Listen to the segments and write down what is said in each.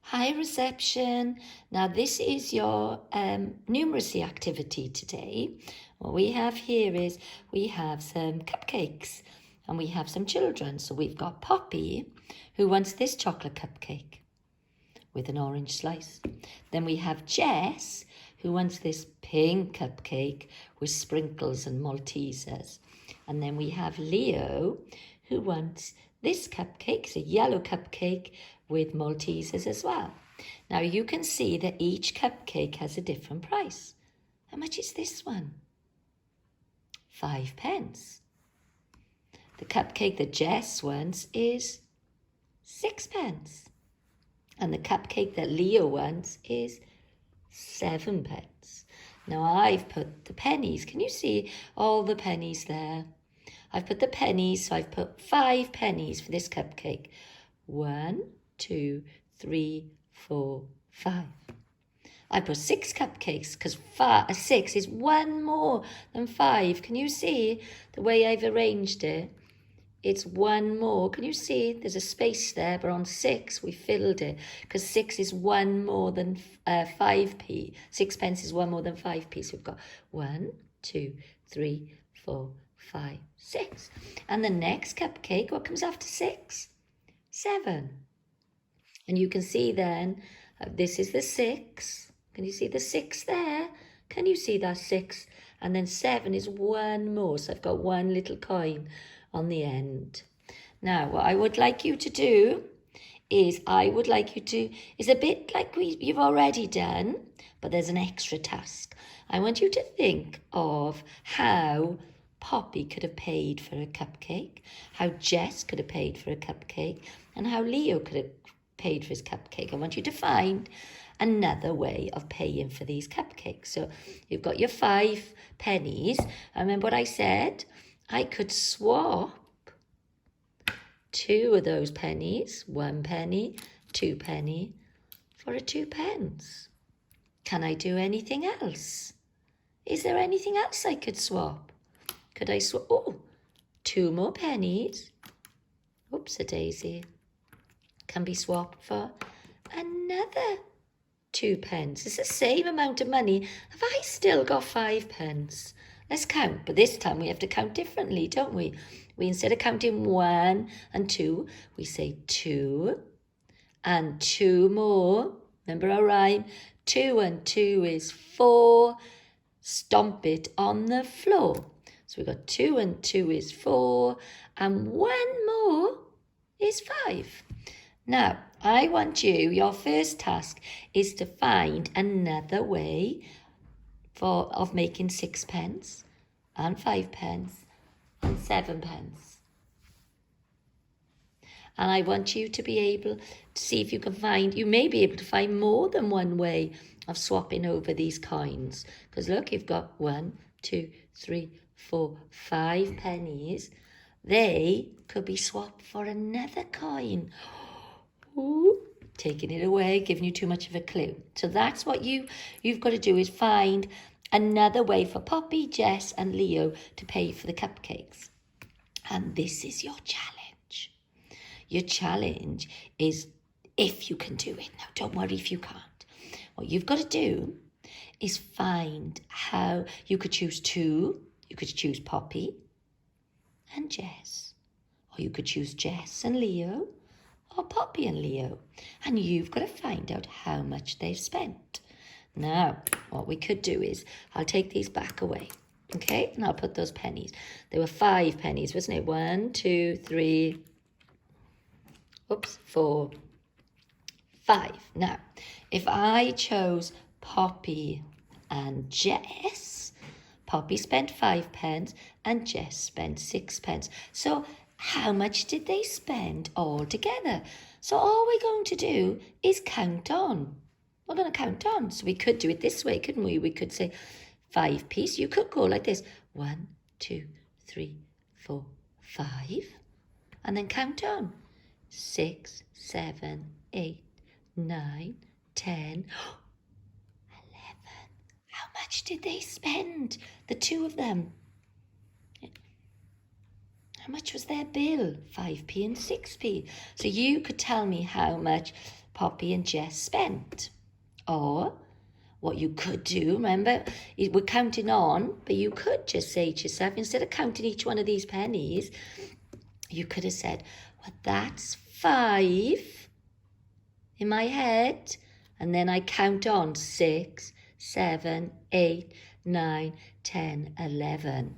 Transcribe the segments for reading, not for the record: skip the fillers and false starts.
Hi, reception. Now, this is your numeracy activity today. What we have here is we have some cupcakes and we have some children. So we've got Poppy, who wants this chocolate cupcake with an orange slice. Then we have Jess, who wants this pink cupcake with sprinkles and Maltesers. And then we have Leo, who wants this cupcake. It's a yellow cupcake with Maltesers as well. Now you can see that each cupcake has a different price. How much is this one? 5 pence. The cupcake that Jess wants is 6 pence. And the cupcake that Leo wants is 7 pence. Now I've put the pennies. Can you see all the pennies there? I've put the pennies, so I've put 5 pennies for this cupcake. 1, 2, 3, 4, 5. I put 6 cupcakes because 6 is one more than 5. Can you see the way I've arranged it? It's one more. Can you see? There's a space there, but on 6 we filled it because 6 is one more than 5p. 6 pence is one more than 5p. So we've got 1, 2, 3, 4, 5, 6. And the next cupcake, what comes after 6? 7. And you can see then, this is the 6. Can you see the 6 there? Can you see that 6? And then 7 is one more. So I've got one little coin on the end. Now, what I would like you to do is it's a bit like you've already done, but there's an extra task. I want you to think of how Poppy could have paid for a cupcake, how Jess could have paid for a cupcake, and how Leo could have paid for his cupcake. I want you to find another way of paying for these cupcakes. So you've got your 5 pennies. Remember what I said? I could swap 2 of those pennies, 1 penny, 2 penny, for a 2 pence. Can I do anything else? Is there anything else I could swap? Could I swap? Oh, 2 more pennies. Oops, a daisy. Can be swapped for another 2 pence. It's the same amount of money. Have I still got 5 pence? Let's count, but this time we have to count differently, don't we? We, instead of counting 1 and 2, we say 2 and 2 more. Remember our rhyme? 2 and 2 is 4. Stomp it on the floor. So we've got 2 and 2 is 4, and 1 more is 5. Now, I want you, your first task is to find another way of making 6 pence and 5 pence and 7 pence. And I want you to be able to see if you can find, you may be able to find more than one way of swapping over these coins. Because look, you've got 1, 2, 3, 4, 5 pennies. They could be swapped for another coin. Ooh, taking it away, giving you too much of a clue. So that's what you've got to do, is find another way for Poppy, Jess and Leo to pay for the cupcakes. And this is your challenge. Your challenge is if you can do it. Now, don't worry if you can't. What you've got to do is find how you could choose 2. You could choose Poppy and Jess. Or you could choose Jess and Leo. Or Poppy and Leo. And you've got to find out how much they've spent. Now, what we could do is, I'll take these back away, okay? And I'll put those pennies. There were 5 pennies, wasn't it? 1, 2, 3, 4, 5. Now, if I chose Poppy and Jess, Poppy spent 5 pence and Jess spent 6 pence. So how much did they spend all together? So all we're going to do is count on. We're going to count on. So we could do it this way, couldn't we? We could say 5p. You could go like this. 1, 2, 3, 4, 5. And then count on. 6, 7, 8, 9, 10, 11. How much did they spend? The 2 of them. How much was their bill? 5p and 6p. So you could tell me how much Poppy and Jess spent. Or what you could do, remember, we're counting on, but you could just say to yourself, instead of counting each one of these pennies, you could have said, well, that's 5 in my head. And then I count on 6, 7, 8, 9, 10, 11.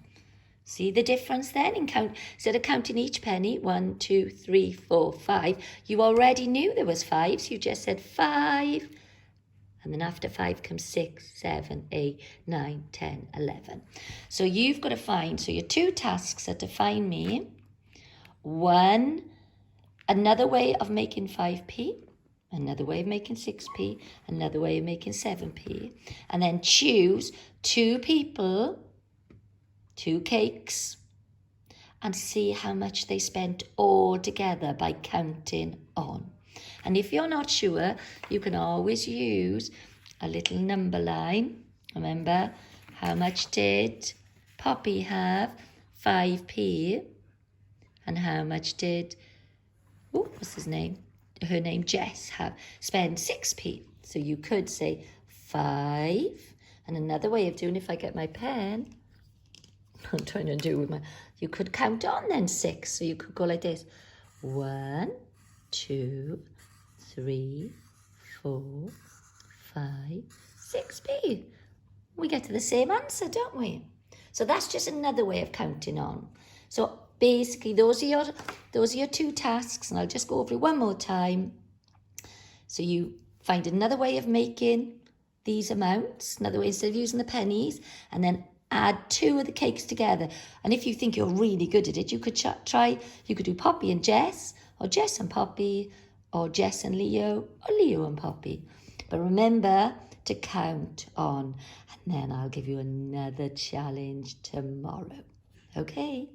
See the difference then? Instead of counting each penny, 1, 2, 3, 4, 5, you already knew there was 5, so you just said 5. And then after 5 comes 6, 7, 8, 9, 10, 11. So you've got to find, so your 2 tasks are to find me another way of making 5p, another way of making 6p, another way of making 7p, and then choose 2 people, 2 cakes, and see how much they spent all together by counting on. And if you're not sure, you can always use a little number line. Remember, how much did Poppy have? 5p. And how much did, what's his name? Her name, Jess, have spent 6p. So you could say 5. And another way of doing it, if I get my pen, I'm trying to do with my, you could count on then 6. So you could go like this. 1, 2, 3, 4, 5, 6p. We get to the same answer, don't we? So that's just another way of counting on. So basically, those are your 2 tasks, and I'll just go over it one more time. So you find another way of making these amounts, another way instead of using the pennies, and then add 2 of the cakes together. And if you think you're really good at it, you could you could do Poppy and Jess, or Jess and Poppy, or Jess and Leo, or Leo and Poppy. But remember to count on, and then I'll give you another challenge tomorrow. Okay?